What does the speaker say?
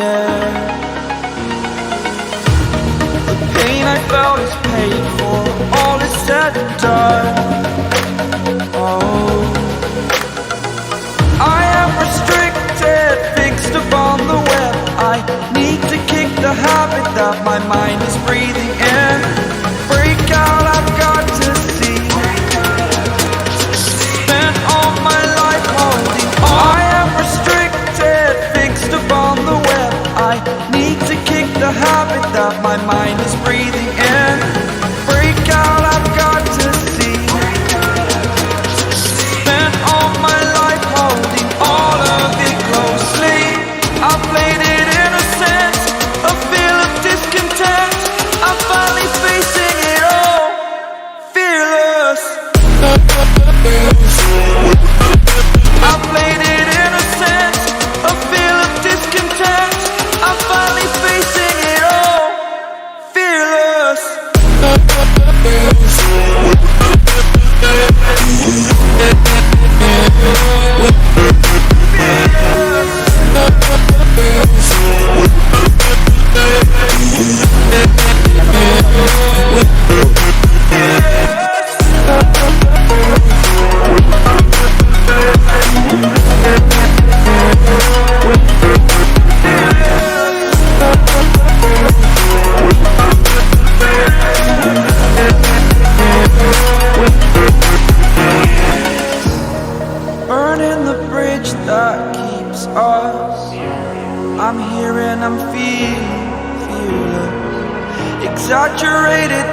air. The pain I felt is paid for, all is said and done. Oh, I am restricted, fixed upon the web. I need to kick the habit that my mind is breathing in. Break out, I've got to see. Spent all my life holding on. I am restricted, fixed upon the web. I need to kick the habit that my mind is breathing in. Break out, I've got to see. Spent all my life holding all of it closely. I played it innocent, a feel of discontent. I'm finally facing it all, fearless. I played it innocent, a feel of discontent. I'm finally facing it all, fearless. Burning the bridge that keeps us. I'm here and I'm feeling fearless. Exaggerated.